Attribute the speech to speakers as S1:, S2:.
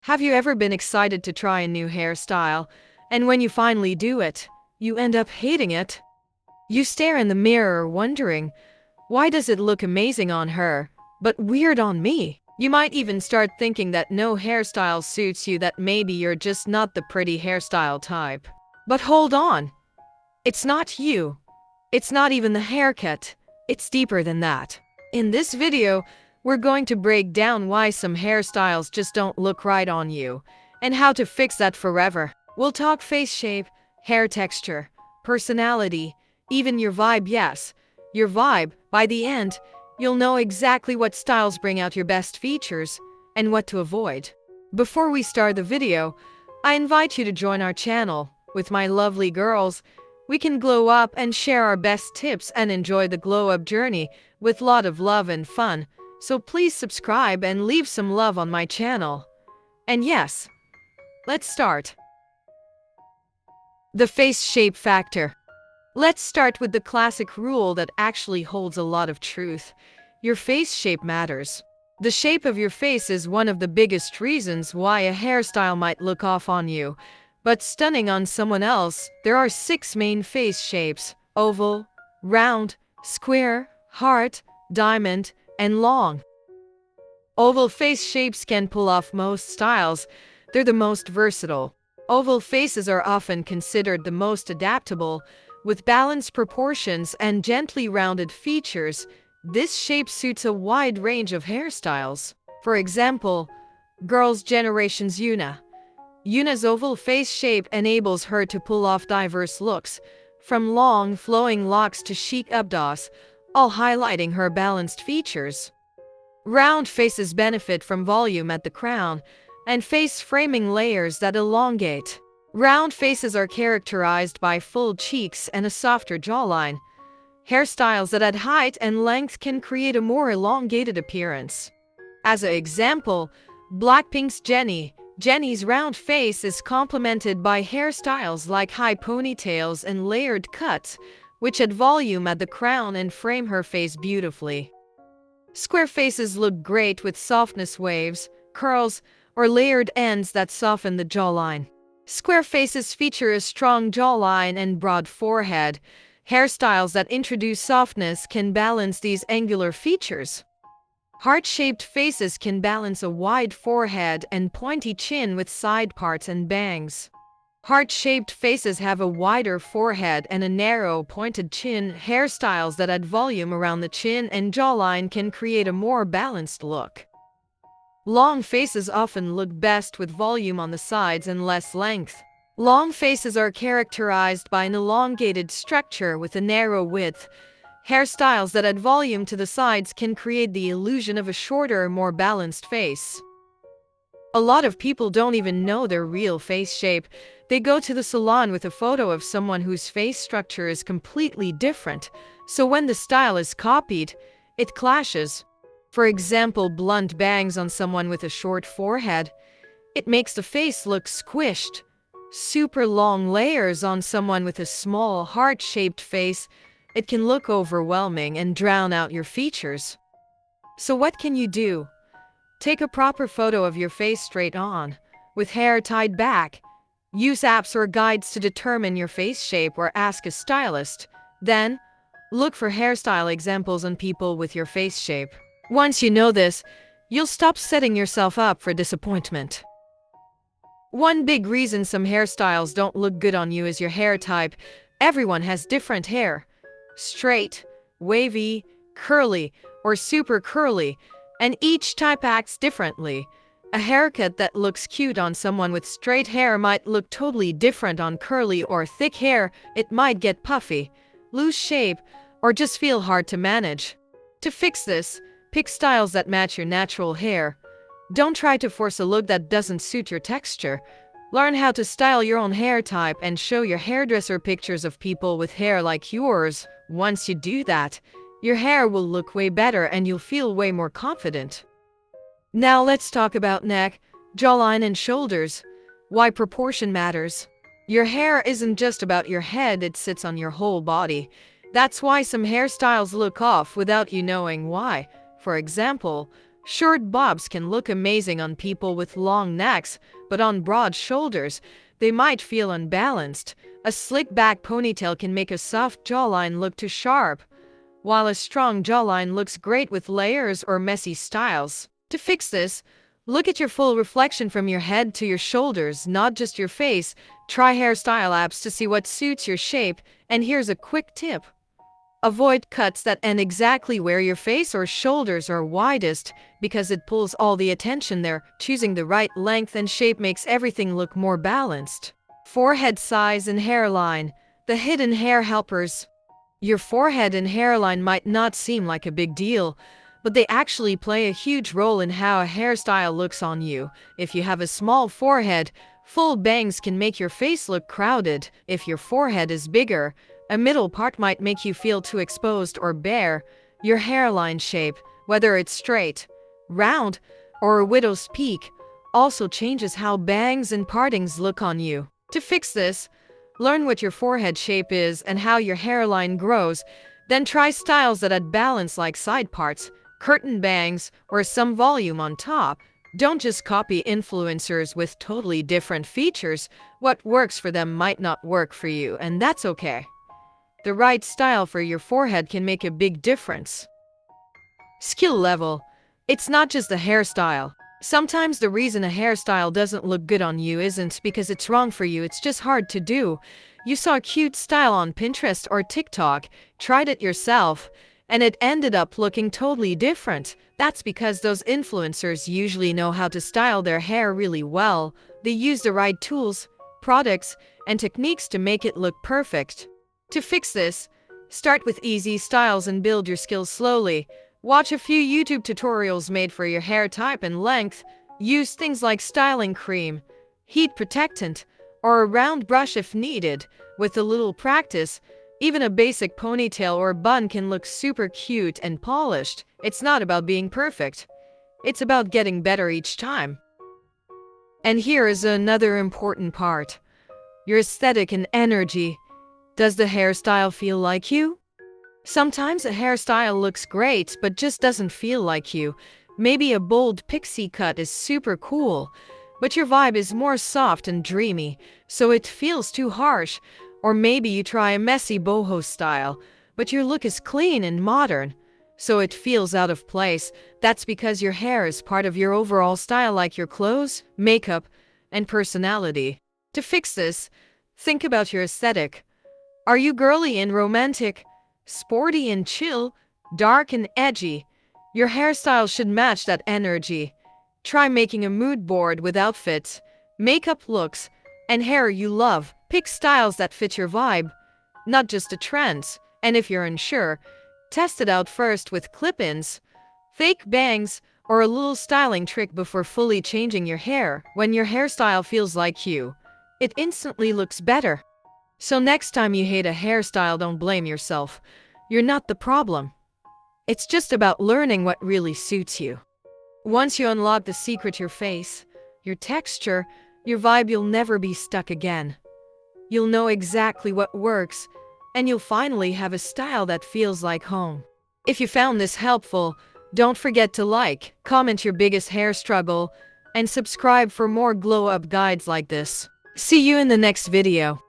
S1: Have you ever been excited to try a new hairstyle, and when you finally do it, you end up hating it? You stare in the mirror wondering, why does it look amazing on her, but weird on me? You might even start thinking that no hairstyle suits you, that maybe you're just not the pretty hairstyle type. But hold on. It's not you. It's not even the haircut. It's deeper than that. In this video, we're going to break down why some hairstyles just don't look right on you, and how to fix that forever. We'll talk face shape, hair texture, personality, even your vibe. Yes, your vibe. By the end, you'll know exactly what styles bring out your best features and what to avoid. Before we start the video, I invite you to join our channel. With my lovely girls, we can glow up and share our best tips and enjoy the glow up journey with a lot of love and fun. So please subscribe and leave some love on my channel. And yes, let's start. The face shape factor. Let's start with the classic rule that actually holds a lot of truth. Your face shape matters. The shape of your face is one of the biggest reasons why a hairstyle might look off on you, but stunning on someone else. There are 6 main face shapes: oval, round, square, heart, diamond, and long. Oval face shapes can pull off most styles. They're the most versatile. Oval faces are often considered the most adaptable, with balanced proportions and gently rounded features. This shape suits a wide range of hairstyles. For example, Girls' Generation's Yuna. Yuna's oval face shape enables her to pull off diverse looks, from long, flowing locks to chic updos, all highlighting her balanced features. Round faces benefit from volume at the crown and face framing layers that elongate. Round faces are characterized by full cheeks and a softer jawline. Hairstyles that add height and length can create a more elongated appearance. As an example, Blackpink's Jennie. Jennie's round face is complemented by hairstyles like high ponytails and layered cuts, which add volume at the crown and frame her face beautifully. Square faces look great with softness waves, curls, or layered ends that soften the jawline. Square faces feature a strong jawline and broad forehead. Hairstyles that introduce softness can balance these angular features. Heart-shaped faces can balance a wide forehead and pointy chin with side parts and bangs. Heart-shaped faces have a wider forehead and a narrow, pointed chin. Hairstyles that add volume around the chin and jawline can create a more balanced look. Long faces often look best with volume on the sides and less length. Long faces are characterized by an elongated structure with a narrow width. Hairstyles that add volume to the sides can create the illusion of a shorter, more balanced face. A lot of people don't even know their real face shape. They go to the salon with a photo of someone whose face structure is completely different, so when the style is copied, it clashes. For example, blunt bangs on someone with a short forehead. It makes the face look squished. Super long layers on someone with a small, heart-shaped face. It can look overwhelming and drown out your features. So what can you do? Take a proper photo of your face straight on, with hair tied back. Use apps or guides to determine your face shape or ask a stylist. Then, look for hairstyle examples on people with your face shape. Once you know this, you'll stop setting yourself up for disappointment. One big reason some hairstyles don't look good on you is your hair type. Everyone has different hair. Straight, wavy, curly, or super curly, and each type acts differently. A haircut that looks cute on someone with straight hair might look totally different on curly or thick hair. It might get puffy, loose shape, or just feel hard to manage. To fix this, pick styles that match your natural hair. Don't try to force a look that doesn't suit your texture. Learn how to style your own hair type and show your hairdresser pictures of people with hair like yours. Once you do that, your hair will look way better and you'll feel way more confident. Now let's talk about neck, jawline, and shoulders. Why proportion matters. Your hair isn't just about your head, it sits on your whole body. That's why some hairstyles look off without you knowing why. For example, Short bobs can look amazing on people with long necks, but on broad shoulders, they might feel unbalanced. A slick back ponytail can make a soft jawline look too sharp, while a strong jawline looks great with layers or messy styles. To fix this, look at your full reflection from your head to your shoulders, not just your face. Try hairstyle apps to see what suits your shape, and here's a quick tip. Avoid cuts that end exactly where your face or shoulders are widest because it pulls all the attention there. Choosing the right length and shape makes everything look more balanced. Forehead size and hairline. The hidden hair helpers. Your forehead and hairline might not seem like a big deal, but they actually play a huge role in how a hairstyle looks on you. If you have a small forehead, full bangs can make your face look crowded. If your forehead is bigger, a middle part might make you feel too exposed or bare. Your hairline shape, whether it's straight, round, or a widow's peak, also changes how bangs and partings look on you. To fix this, learn what your forehead shape is and how your hairline grows, then try styles that add balance like side parts, curtain bangs, or some volume on top. Don't just copy influencers with totally different features. What works for them might not work for you, and that's okay. The right style for your forehead can make a big difference. Skill level. It's not just the hairstyle. Sometimes the reason a hairstyle doesn't look good on you isn't because it's wrong for you, it's just hard to do. You saw a cute style on Pinterest or TikTok, tried it yourself, and it ended up looking totally different. That's because those influencers usually know how to style their hair really well. They use the right tools, products, and techniques to make it look perfect. To fix this, start with easy styles and build your skills slowly. Watch a few YouTube tutorials made for your hair type and length. Use things like styling cream, heat protectant, or a round brush if needed. With a little practice, even a basic ponytail or bun can look super cute and polished. It's not about being perfect. It's about getting better each time. And here is another important part. Your aesthetic and energy. Does the hairstyle feel like you? Sometimes a hairstyle looks great but just doesn't feel like you. Maybe a bold pixie cut is super cool, but your vibe is more soft and dreamy, so it feels too harsh. Or maybe you try a messy boho style, but your look is clean and modern, so it feels out of place. That's because your hair is part of your overall style, like your clothes, makeup, and personality. To fix this, think about your aesthetic. Are you girly and romantic, sporty and chill, dark and edgy? Your hairstyle should match that energy. Try making a mood board with outfits, makeup looks, and hair you love. Pick styles that fit your vibe, not just the trends. And if you're unsure, test it out first with clip-ins, fake bangs, or a little styling trick before fully changing your hair. When your hairstyle feels like you, it instantly looks better. So next time you hate a hairstyle, don't blame yourself. You're not the problem. It's just about learning what really suits you. Once you unlock the secret, your face, your texture, your vibe, you'll never be stuck again. You'll know exactly what works, and you'll finally have a style that feels like home. If you found this helpful, don't forget to like, comment your biggest hair struggle, and subscribe for more glow-up guides like this. See you in the next video.